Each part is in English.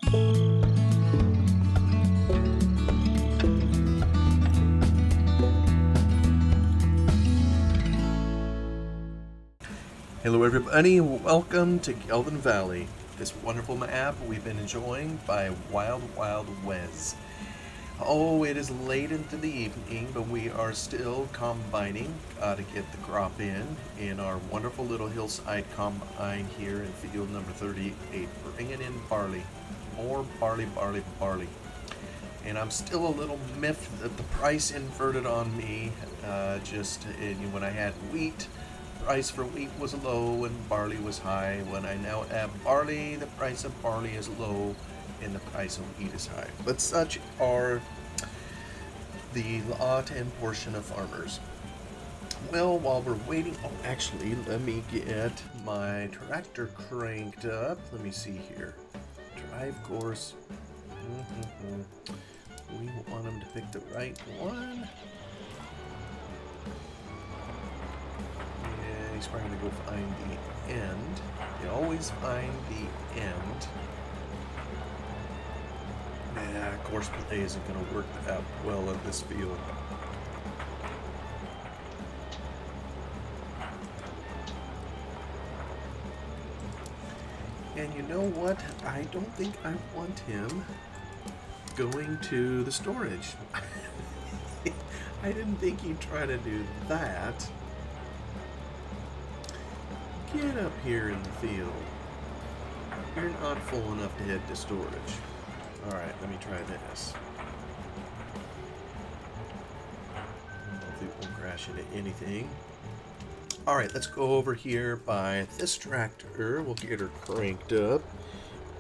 Hello everybody, welcome to Gelvin Valley, this wonderful map we've been enjoying by Wild Wes. Oh, it is late into the evening, but we are still combining to get the crop in our wonderful little hillside combine here in field number 38, bringing in barley, more barley. And I'm still a little miffed that the price inverted on me, when I had wheat. Price for wheat was low and barley was high. When I now have barley, the price of barley is low and the price of wheat is high. But such are the lot and portion of farmers. Well, while we're waiting, actually, let me get my tractor cranked up. Let me see here. Drive course. We want them to pick the right one. He's trying to go find the end. You always find the end. Nah, course play isn't going to work out well in this field. And you know what? I don't think I want him going to the storage. I didn't think he'd try to do that. Get up here in the field. You're not full enough to head to storage. Alright, let me try this. Hopefully it won't crash into anything. Alright, let's go over here by this tractor. We'll get her cranked up.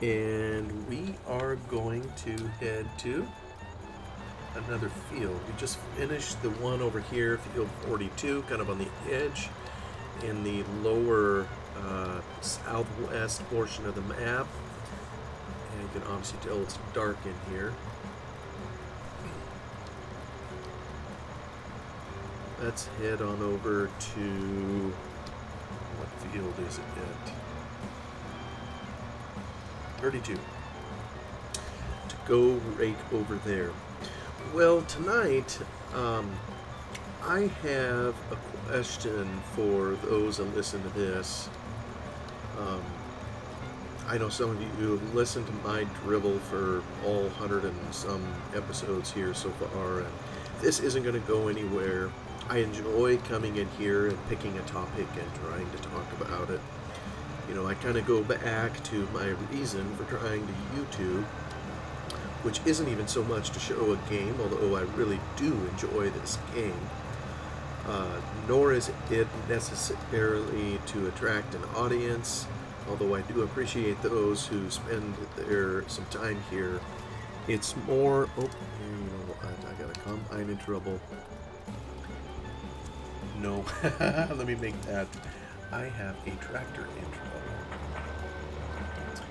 And we are going to head to another field. We just finished the one over here, field 42, kind of on the edge. In the lower southwest portion of the map, and you can obviously tell it's dark in here. Let's head on over to, what field is it at? 32. To go right over there. Well, tonight, I have a question for those that listen to this. I know some of you have listened to my drivel for all 100 and some episodes here so far, and this isn't going to go anywhere. I enjoy coming in here and picking a topic and trying to talk about it. You know, I kind of go back to my reason for trying to YouTube, which isn't even so much to show a game, although I really do enjoy this game. Nor is it necessarily to attract an audience, although I do appreciate those who spend some time here. It's more, I gotta come, I'm in trouble. No, let me make that. I have a tractor in trouble.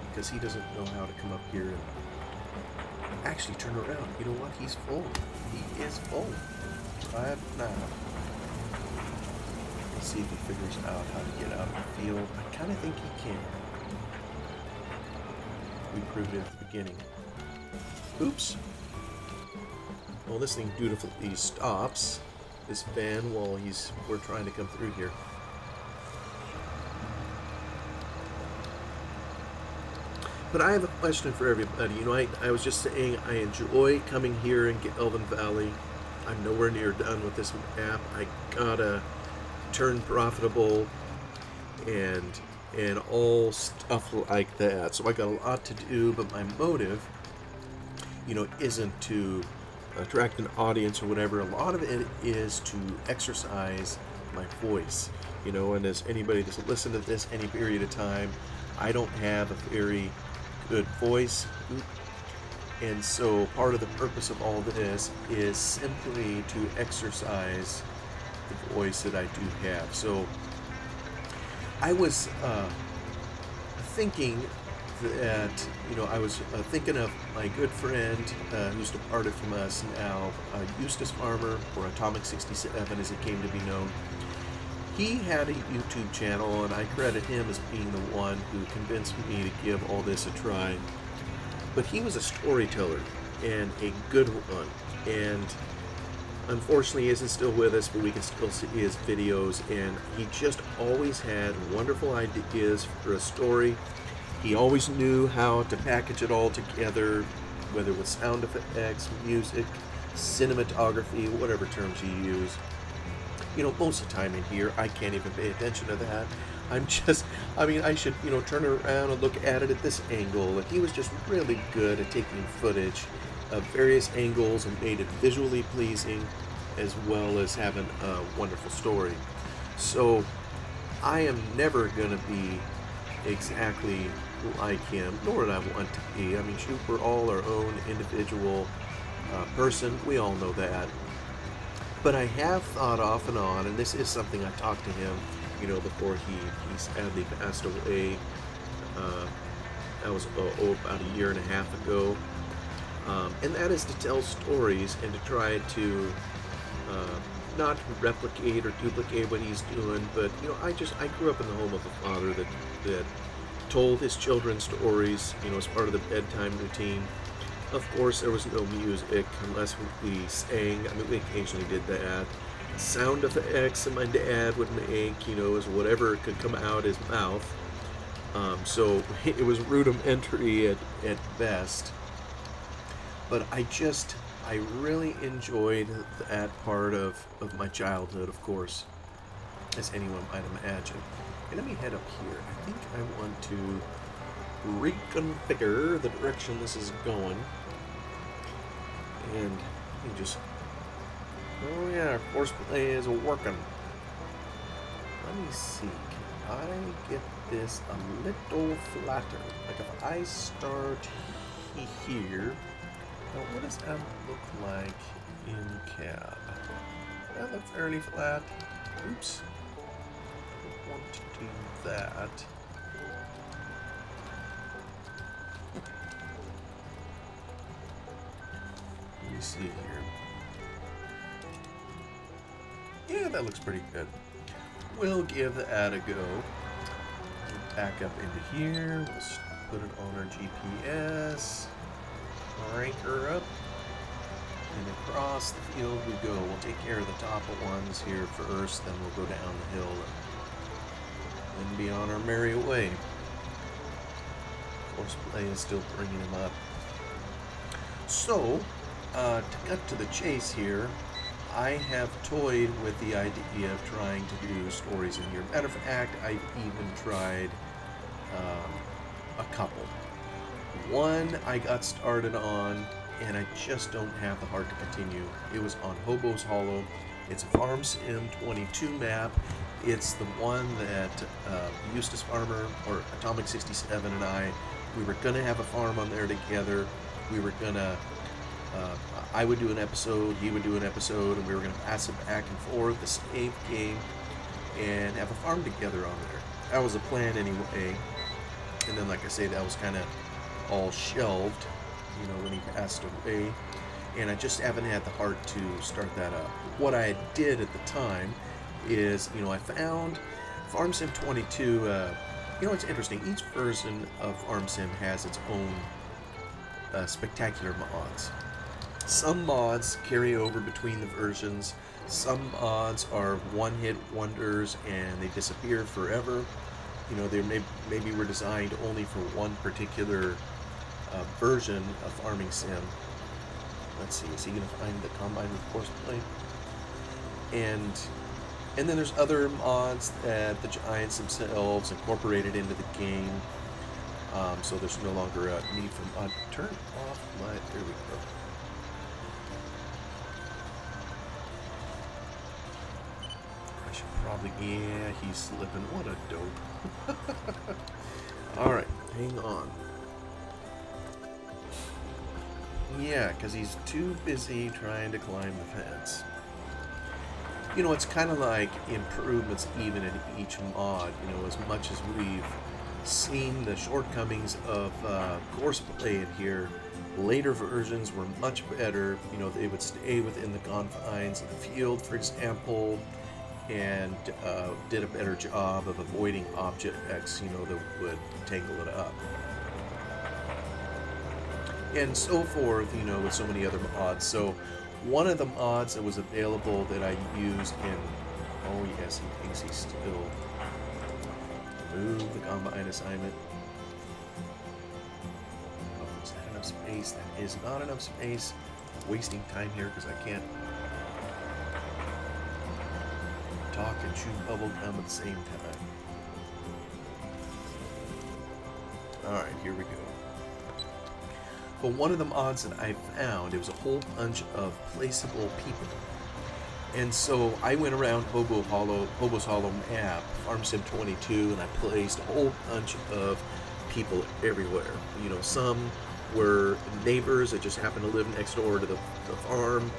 Because he doesn't know how to come up here and actually turn around. You know what? He's full. He is full. Drive now. Let's see if he figures out how to get out of the field. I kind of think he can. We proved it at the beginning. Oops. Well, this thing dutifully stops this van while we're trying to come through here. But I have a question for everybody. You know, I was just saying I enjoy coming here in Gelvin Valley. I'm nowhere near done with this map. I gotta turn profitable and all stuff like that. So I got a lot to do, but my motive, you know, isn't to attract an audience or whatever. A lot of it is to exercise my voice, you know, and as anybody that's listened to this any period of time, I don't have a very good voice. And so part of the purpose of all this is simply to exercise the voice that I do have. So I was thinking that, you know, I was thinking of my good friend who's departed from us now, Eustace Farmer, or Atomic 67 as it came to be known. He had a YouTube channel, and I credit him as being the one who convinced me to give all this a try. But he was a storyteller, and a good one. And unfortunately, he isn't still with us, but we can still see his videos. And he just always had wonderful ideas for a story. He always knew how to package it all together, whether it was sound effects, music, cinematography, whatever terms you use. You know, most of the time in here, I can't even pay attention to that. I should, turn around and look at it at this angle. And he was just really good at taking footage of various angles and made it visually pleasing, as well as having a wonderful story. So, I am never going to be exactly like him, nor would I want to be. I mean, shoot, we're all our own individual person. We all know that. But I have thought off and on, and this is something I talked to him, before he sadly passed away. That was about a year and a half ago. And that is to tell stories and to try to not replicate or duplicate what he's doing, but I grew up in the home of a father that told his children stories, as part of the bedtime routine. Of course, there was no music unless we sang. I mean, we occasionally did that. Sound effects that my dad would make, as whatever could come out his mouth. So it was rudimentary at best. But I really enjoyed that part of my childhood, of course, as anyone might imagine. And let me head up here. I think I want to reconfigure the direction this is going. And you just... Oh yeah, course play is working. Let me see. Can I get this a little flatter? Like if I start here... Now what does that look like in cab? That looks fairly flat. Oops. I want to do that. Let me see here. Yeah, that looks pretty good. We'll give that a go. We'll back up into here. We'll put it on our GPS. Crank her up. And across the field we go. We'll take care of the top ones here first, then we'll go down the hill and be on our merry way. Course play is still bringing him up. So, to cut to the chase here, I have toyed with the idea of trying to do stories in here. Matter of fact, I've even tried a couple. One I got started on, and I just don't have the heart to continue. It was on Hobo's Hollow. It's a Farm Sim 22 map. It's the one that Eustace Farmer, or Atomic 67, and we were going to have a farm on there together. We were going to... I would do an episode, he would do an episode, and we were going to pass it back and forth, the save game, and have a farm together on there. That was the plan anyway. And then, like I say, that was kind of all shelved, when he passed away. And I just haven't had the heart to start that up. What I did at the time is, I found Farm Sim 22, it's interesting. Each version of Farm Sim has its own spectacular mods. Some mods carry over between the versions. Some mods are one-hit wonders and they disappear forever. They maybe were designed only for one particular version of Farming Sim. Let's see, is he going to find the Combine with Course Play? And then there's other mods that the Giants themselves incorporated into the game. So there's no longer a need for mod. Turn off my... There we go. I should probably... Yeah, he's slipping. What a dope. Alright, hang on. Yeah, because he's too busy trying to climb the fence. It's kind of like improvements even in each mod. As much as we've seen the shortcomings of Course Play in here, later versions were much better. They would stay within the confines of the field, for example, and did a better job of avoiding objects, that would tangle it up. and so forth, with so many other mods. So one of the mods that was available that I used in, oh yes, he thinks he's still, move the combine assignment. Oh, is that enough space? That is not enough space. I'm wasting time here because I can't talk and chew bubble gum at the same time. Alright, here we go. But one of the mods that I found, it was a whole bunch of placeable people. And so I went around Hobo's Hollow map, Farm Sim 22, and I placed a whole bunch of people everywhere. Some were neighbors that just happened to live next door to the farm.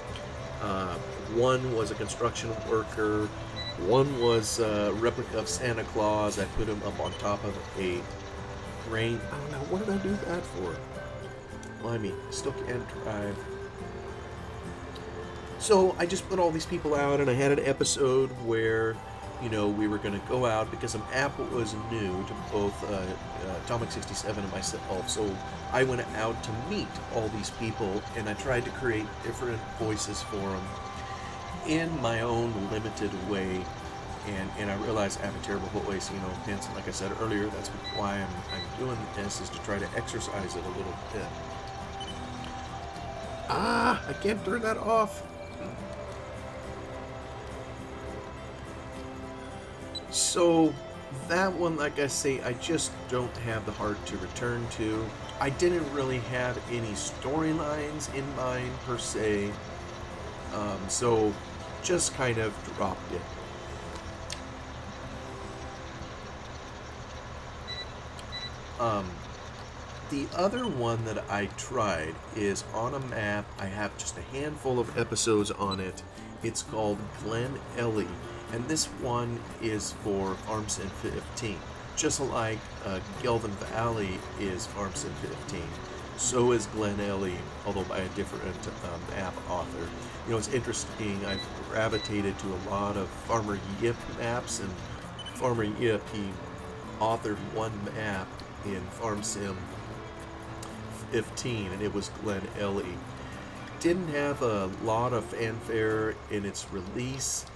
One was a construction worker. One was a replica of Santa Claus. I put him up on top of a grain. I don't know, what did I do that for? Well, I still can't drive. So I just put all these people out, and I had an episode where, we were going to go out because the map was new to both Atomic 67 and myself. So I went out to meet all these people, and I tried to create different voices for them in my own limited way. And I realized I have a terrible voice, hence, like I said earlier, that's why I'm doing this, is to try to exercise it a little bit. I can't turn that off. So that one, like I say, I just don't have the heart to return to. I didn't really have any storylines in mind per se, so just kind of dropped it. The other one that I tried is on a map. I have just a handful of episodes on it. It's called Glen Ellie, and this one is for Farm Sim 15. Just like Gelvin Valley is Farm Sim 15, so is Glen Ellie, although by a different map author. It's interesting. I've gravitated to a lot of Farmer Yip maps, and Farmer Yip, he authored one map in Farm Sim 15, and it was Glen Ellie. Didn't have a lot of fanfare in its release,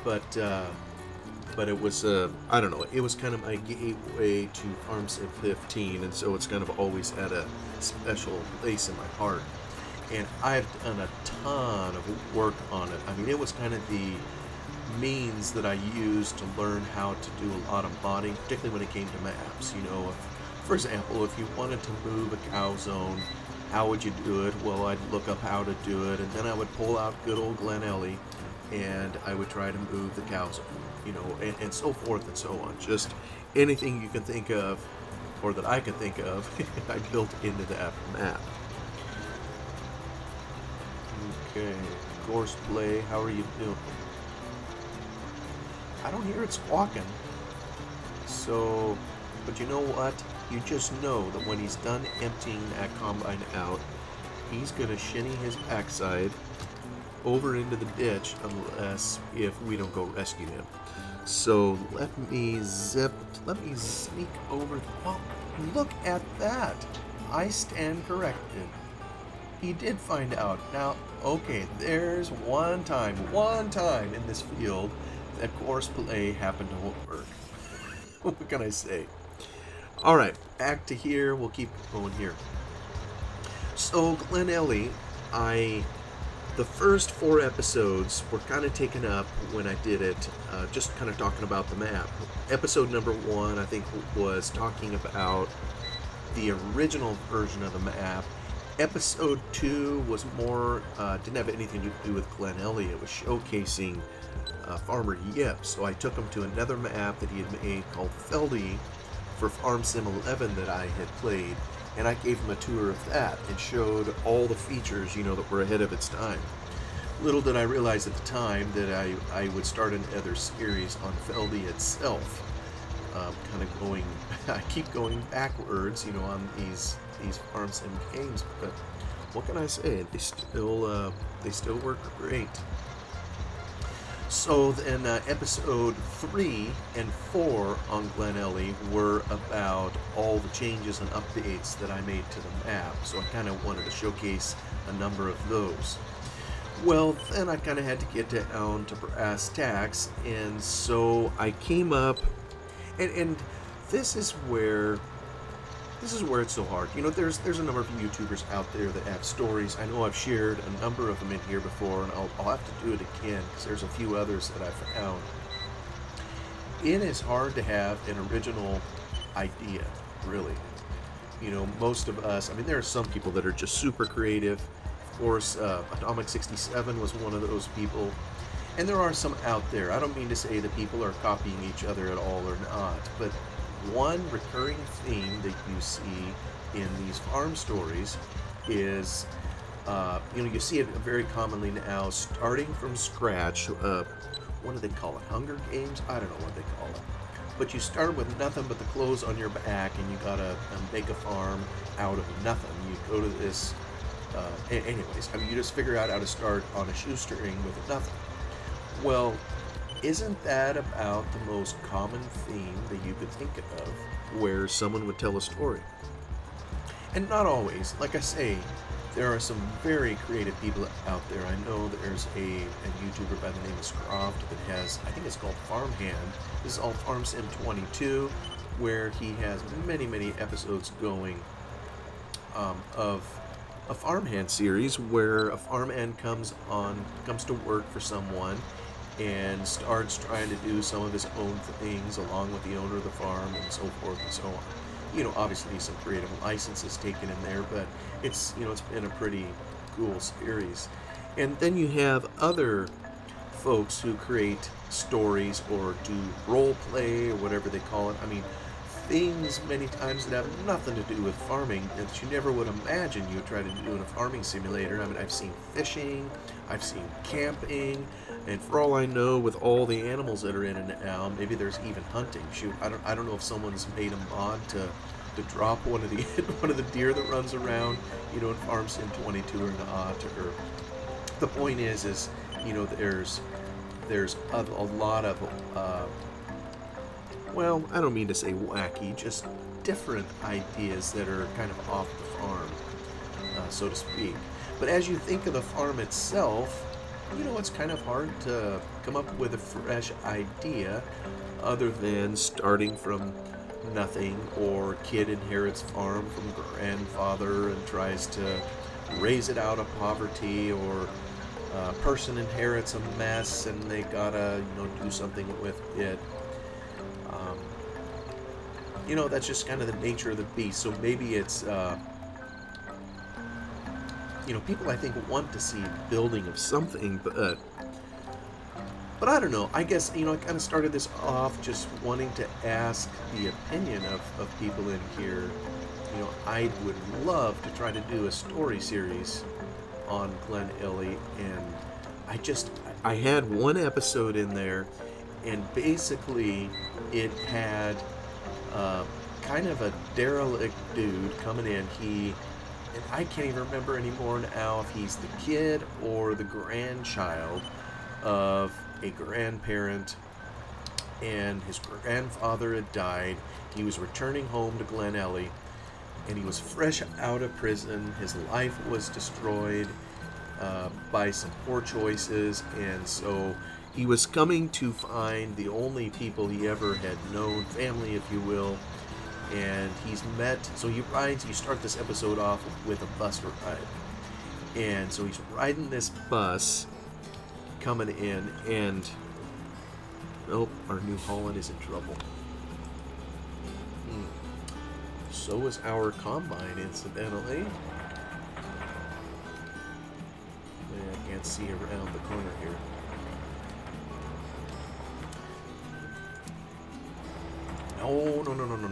but it was I don't know, it was kind of my gateway to Farm Sim 15, and so it's kind of always had a special place in my heart. And I've done a ton of work on it. It was kind of the means that I used to learn how to do a lot of modding, particularly when it came to maps. For example, if you wanted to move a cow zone, how would you do it? Well, I'd look up how to do it, and then I would pull out good old Glen Ellie, and I would try to move the cow zone, and so forth and so on. Just anything you can think of, or that I can think of, I built into that map. Okay, Gorseplay, how are you doing? I don't hear it squawking. So, but you know what? You just know that when he's done emptying that combine out, he's going to shinny his backside over into the ditch unless if we don't go rescue him. So let me sneak over. Well, look at that. I stand corrected. He did find out. Now, okay, there's one time in this field that Gorseplay happened to work. What can I say? Alright, back to here. We'll keep going here. So, Glen Ellie, the first 4 episodes were kind of taken up when I did it, just kind of talking about the map. Episode number 1, I think, was talking about the original version of the map. Episode 2 was more, didn't have anything to do with Glen Ellie. It was showcasing Farmer Yip. So I took him to another map that he had made called Feldy for Farm Sim 11 that I had played, and I gave him a tour of that and showed all the features, that were ahead of its time. Little did I realize at the time that I would start another series on Feldy itself, kind of going, I keep going backwards, on these Farm Sim games, but what can I say? They still work great. So then, episode 3 and 4 on Glen Ellie were about all the changes and updates that I made to the map. So I kind of wanted to showcase a number of those. Well, then I kind of had to get down to brass tacks, and so I came up, and this is where it's so hard. There's a number of YouTubers out there that have stories. I know I've shared a number of them in here before, and I'll have to do it again because there's a few others that I've found. It is hard to have an original idea, really. Most of us, there are some people that are just super creative. Of course, Atomic 67 was one of those people. And there are some out there. I don't mean to say that people are copying each other at all or not, but one recurring theme that you see in these farm stories is, you see it very commonly now, starting from scratch. What do they call it? Hunger Games? I don't know what they call it. But you start with nothing but the clothes on your back, and you gotta make a farm out of nothing. You go to this, anyways, you just figure out how to start on a shoestring with nothing. Well, isn't that about the most common theme that you could think of where someone would tell a story? And not always. Like I say, there are some very creative people out there. I know that there's a YouTuber by the name of Scroft that has, I think it's called Farmhand. This is all Farm Sim 22, where he has many, many episodes going of a farmhand series where a farmhand comes to work for someone and starts trying to do some of his own things along with the owner of the farm and so forth and so on. Obviously some creative licenses taken in there, but it's been a pretty cool series. And then you have other folks who create stories or do role play or whatever they call it. Things many times that have nothing to do with farming that you never would imagine you would try to do in a farming simulator. I've seen fishing, I've seen camping, and for all I know, with all the animals that are in it now, maybe there's even hunting. Shoot, I don't know if someone's made a mod to drop one of the deer that runs around, in Farm Sim 22 or not. Or the point is there's a lot of well, I don't mean to say wacky, just different ideas that are kind of off the farm, so to speak. But as you think of the farm itself, it's kind of hard to come up with a fresh idea other than starting from nothing, or kid inherits farm from grandfather and tries to raise it out of poverty, or a person inherits a mess and they gotta, do something with it. That's just kind of the nature of the beast. So maybe it's, people I think want to see building of something, but I don't know. I guess, I kind of started this off just wanting to ask the opinion of people in here. I would love to try to do a story series on Glen Ellie, and I had one episode in there, and basically it had kind of a derelict dude coming in. And I can't even remember anymore now if he's the kid or the grandchild of a grandparent, and his grandfather had died. He was returning home to Glen Ellie, and he was fresh out of prison. His life was destroyed by some poor choices, and so he was coming to find the only people he ever had known, family, if you will, and you start this episode off with a bus ride. And so he's riding this bus coming in, and our New Holland is in trouble. So is our combine, incidentally. I can't see around the corner here.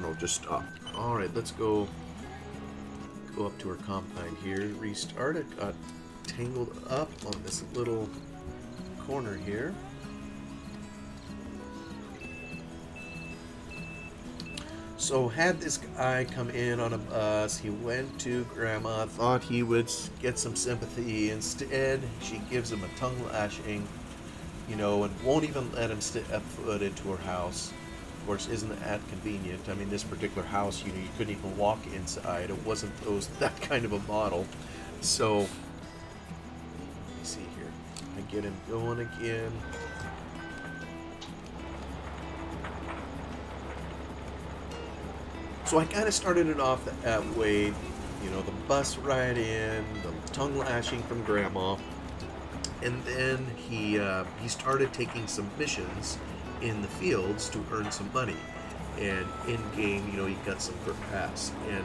No, just stop. Alright, let's go up to our combine here. Restart it. Got tangled up on this little corner here. So had this guy come in on a bus. He went to Grandma, thought he would get some sympathy. Instead, she gives him a tongue lashing and won't even let him step foot into her house. Of course, isn't that convenient? I mean, this particular house, you couldn't even walk inside. It wasn't that kind of a model. So, let me see here. I get him going again. So I kind of started it off that way, the bus ride in, the tongue lashing from Grandma, and then he started taking some missions in the fields to earn some money, and in game, he got some grass, and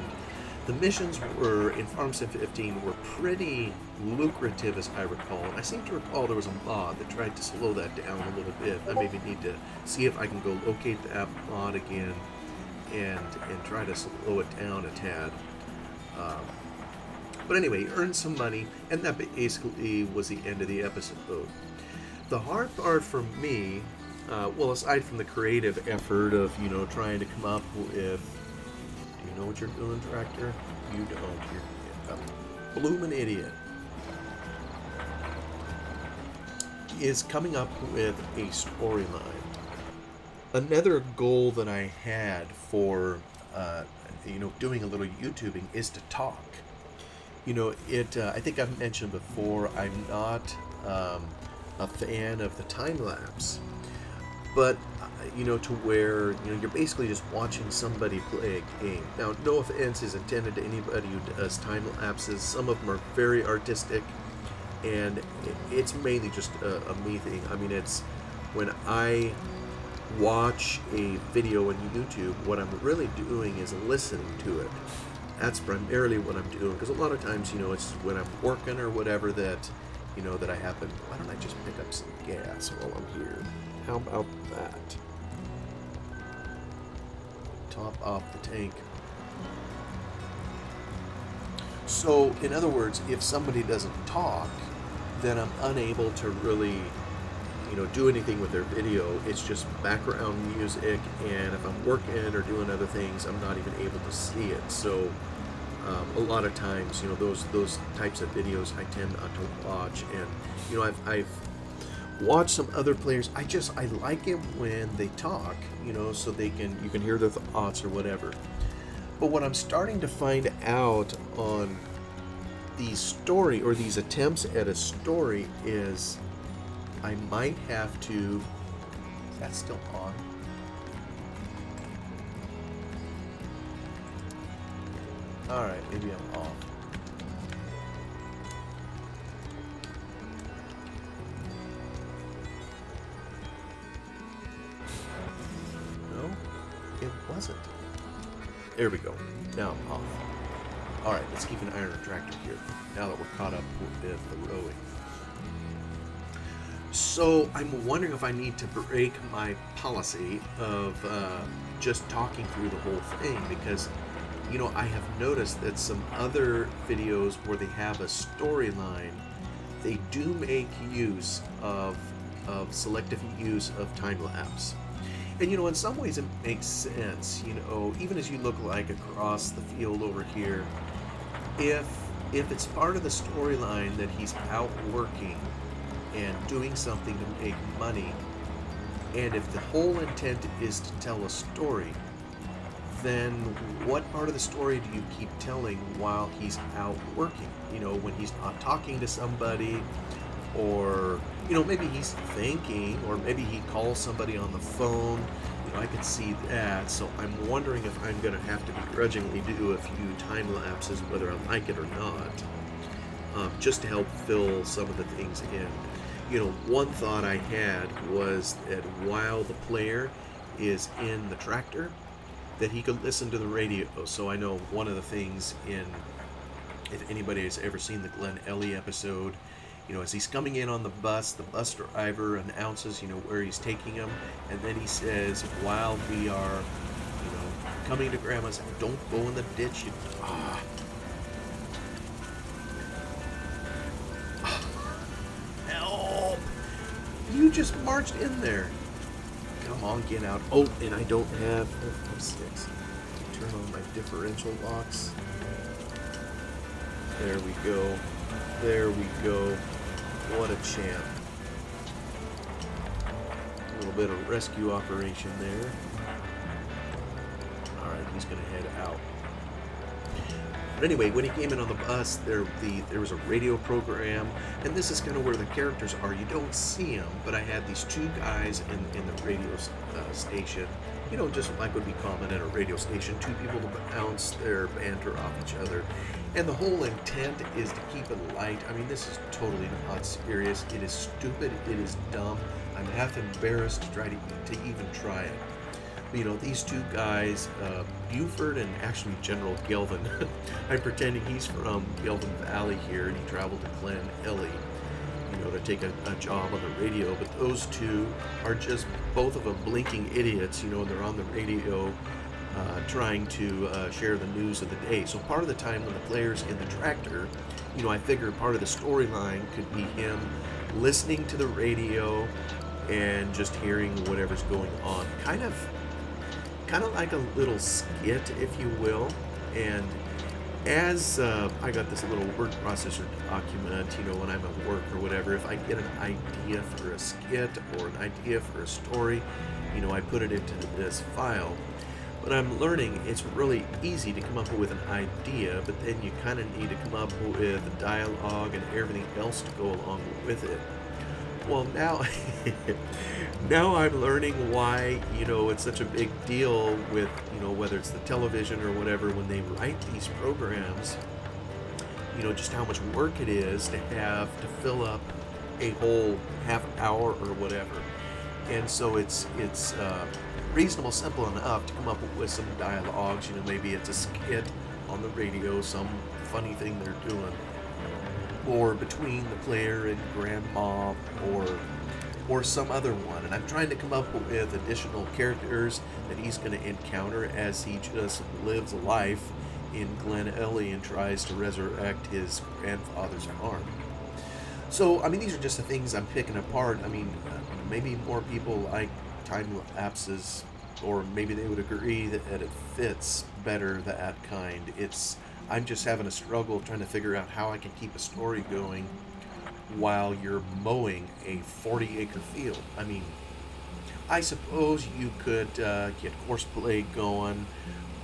the missions were in Farm Sim 15 were pretty lucrative, as I recall. And I seem to recall there was a mod that tried to slow that down a little bit. I maybe need to see if I can go locate that mod again and try to slow it down a tad. But anyway, earned some money, and that basically was the end of the episode. The hard part for me, well, aside from the creative effort of, trying to come up with, do you know what you're doing, Tractor? You don't. You're a bloomin' idiot. Is coming up with a storyline. Another goal that I had for, doing a little YouTubing is to talk. I think I've mentioned before, I'm not a fan of the time lapse, but to where you're basically just watching somebody play a game. Now, no offense is intended to anybody who does time lapses. Some of them are very artistic, and it's mainly just a me thing. I mean, it's when I watch a video on YouTube, what I'm really doing is listening to it. That's primarily what I'm doing, because a lot of times, it's when I'm working or whatever that, that I happen. Why don't I just pick up some gas while I'm here? How about that? Top off the tank. So, in other words, if somebody doesn't talk, then I'm unable to really, do anything with their video. It's just background music, and if I'm working or doing other things, I'm not even able to see it. So a lot of times, those types of videos I tend not to watch. And I've watched some other players. I like it when they talk, so you can hear their thoughts or whatever. But what I'm starting to find out on these attempts at a story is I might have to. That's still on. Alright, maybe I'm off. No, it wasn't. There we go. Now I'm off. Alright, let's keep an eye on the tractor here, now that we're caught up with the rowing. So I'm wondering if I need to break my policy of just talking through the whole thing, because I have noticed that some other videos where they have a storyline, they do make use of selective use of time lapse. And in some ways it makes sense. Even as you look like across the field over here, if it's part of the storyline that he's out working and doing something to make money, and if the whole intent is to tell a story, then what part of the story do you keep telling while he's out working? When he's not talking to somebody, or maybe he's thinking, or maybe he calls somebody on the phone. I can see that. So I'm wondering if I'm going to have to begrudgingly do a few time lapses, whether I like it or not, just to help fill some of the things in. One thought I had was that while the player is in the tractor, that he could listen to the radio. So I know one of the things if anybody has ever seen the Glenn Ellie episode, as he's coming in on the bus driver announces, where he's taking him, and then he says, while we are, coming to Grandma's, don't go in the ditch. Help! You just marched in there. Come on, get out. Oh, and I don't have F6. Turn on my differential locks. There we go. There we go. What a champ. little bit of rescue operation there. Alright, he's going to head out. But anyway, when he came in on the bus, there was a radio program, and this is kind of where the characters are. You don't see them, but I had these two guys in the radio station, just like would be common at a radio station, two people to bounce their banter off each other. And the whole intent is to keep it light. I mean, this is totally not serious. It is stupid. It is dumb. I'm half embarrassed to try to even try it. These two guys, Buford and actually General Gelvin. I'm pretending he's from Gelvin Valley here, and he traveled to Glen Ellie, to take a job on the radio. But those two are just both of them blinking idiots, and they're on the radio trying to share the news of the day. So part of the time when the player's in the tractor, I figured part of the storyline could be him listening to the radio and just hearing whatever's going on. Kind of like a little skit, if you will. And as I got this little word processor document, when I'm at work or whatever, if I get an idea for a skit or an idea for a story, I put it into this file. But I'm learning it's really easy to come up with an idea, but then you kind of need to come up with dialogue and everything else to go along with it. Well, now I'm learning why, it's such a big deal with, whether it's the television or whatever, when they write these programs, just how much work it is to have to fill up a whole half hour or whatever. And so it's reasonable, simple enough to come up with some dialogues. Maybe it's a skit on the radio, some funny thing they're doing, or between the player and grandma, or some other one. And I'm trying to come up with additional characters that he's going to encounter as he just lives life in Glen Ellie and tries to resurrect his grandfather's farm. So, these are just the things I'm picking apart. Maybe more people like time lapses, or maybe they would agree that it fits better, that kind. I'm just having a struggle trying to figure out how I can keep a story going while you're mowing a 40-acre field. I suppose you could get horseplay going,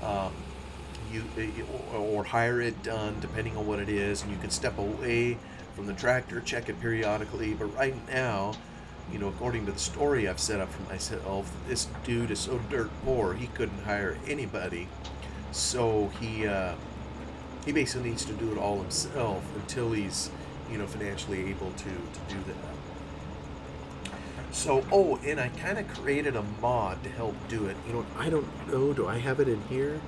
or hire it done, depending on what it is, and you can step away from the tractor, check it periodically. But right now, according to the story I've set up for myself, this dude is so dirt poor he couldn't hire anybody, so he basically needs to do it all himself until he's financially able to do that. So, and I kind of created a mod to help do it. I don't know, do I have it in here?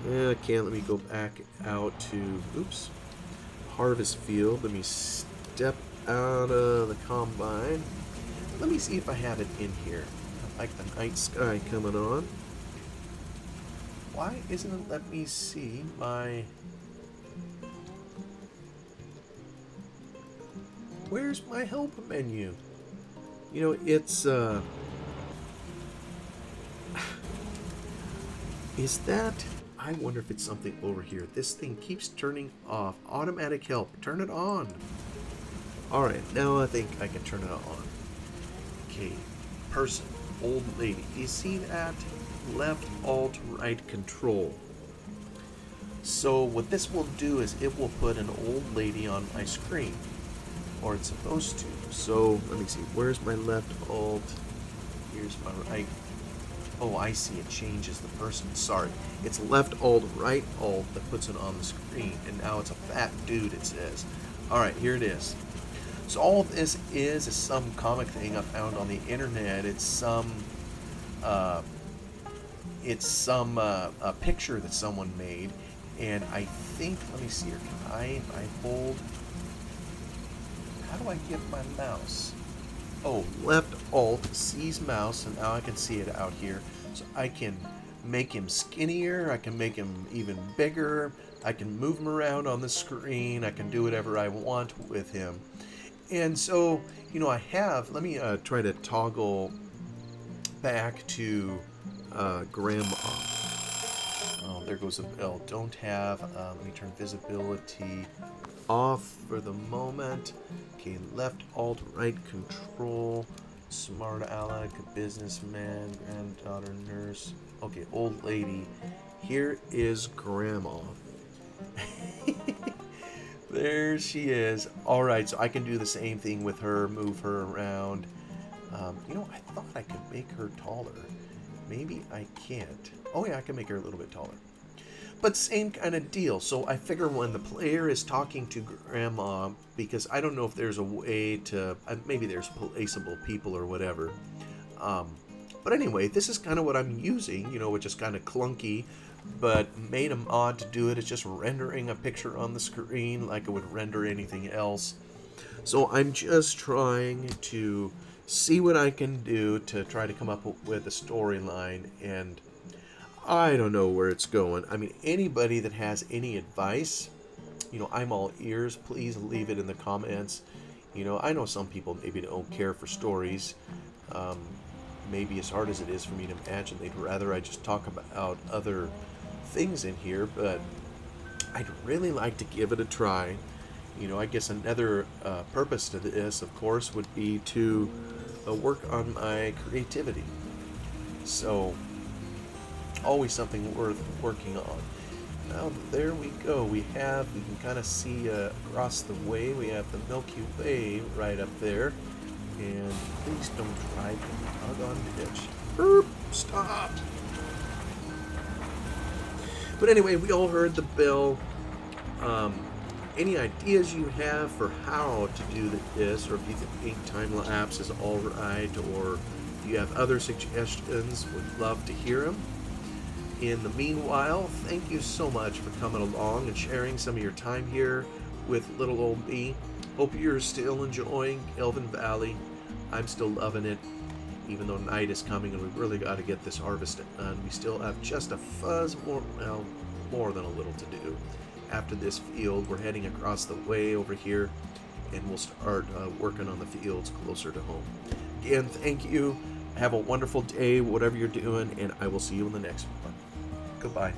I can't. Let me go back out to, harvest field. Let me step out of the combine. Let me see if I have it in here. I like the night sky coming on. Why isn't it let me see my... Where's my help menu? It's, is that... I wonder if it's something over here. This thing keeps turning off. Automatic help. Turn it on. Alright, now I think I can turn it on. Okay. Person. Old lady. Do you see that? Left, alt, right, control. So what this will do is it will put an old lady on my screen. Or it's supposed to. So, let me see. Where's my left, alt? Here's my right. Oh, I see. It changes the person. Sorry. It's left, alt, right, alt that puts it on the screen. And now it's a fat dude, it says. Alright, here it is. So all of this is some comic thing I found on the internet. It's some a picture that someone made. And I think, let me see here. Can I hold... How do I get my mouse? Oh, left alt sees mouse, and now I can see it out here. So I can make him skinnier, I can make him even bigger, I can move him around on the screen, I can do whatever I want with him. And so, I have, let me try to toggle back to Grandma. Oh, there goes the bell. Don't have. Let me turn visibility off for the moment. Okay, left, alt, right, control. Smart aleck, businessman, granddaughter, nurse. Okay, old lady. Here is grandma. There she is. All right, so I can do the same thing with her, move her around. I thought I could make her taller. Maybe I can't. Oh yeah, I can make her a little bit taller. But same kind of deal. So I figure when the player is talking to grandma, because I don't know if there's a way to, maybe there's placeable people or whatever. But anyway, this is kind of what I'm using, which is kind of clunky, but made a mod to do it. It's just rendering a picture on the screen like it would render anything else. So I'm just trying to see what I can do to try to come up with a storyline, and I don't know where it's going. I mean, anybody that has any advice, I'm all ears. Please leave it in the comments. I know some people maybe don't care for stories. Maybe as hard as it is for me to imagine, they'd rather I just talk about other things in here, but I'd really like to give it a try. I guess another purpose to this, of course, would be to work on my creativity. So, always something worth working on. Now, there we go. We can kind of see across the way, we have the Milky Way right up there. And please don't drive in the doggone ditch. Burp! Stop! But anyway, we all heard the bell. Any ideas you have for how to do this, or if you think time lapse is all right, or if you have other suggestions, would love to hear them. In the meanwhile, thank you so much for coming along and sharing some of your time here with little old me. Hope you're still enjoying Gelvin Valley. I'm still loving it, even though night is coming and we've really got to get this harvest done. We still have just a fuzz more, well, more than a little to do. After this field, we're heading across the way over here, and we'll start working on the fields closer to home. Again, thank you. Have a wonderful day, whatever you're doing, and I will see you in the next one. Goodbye.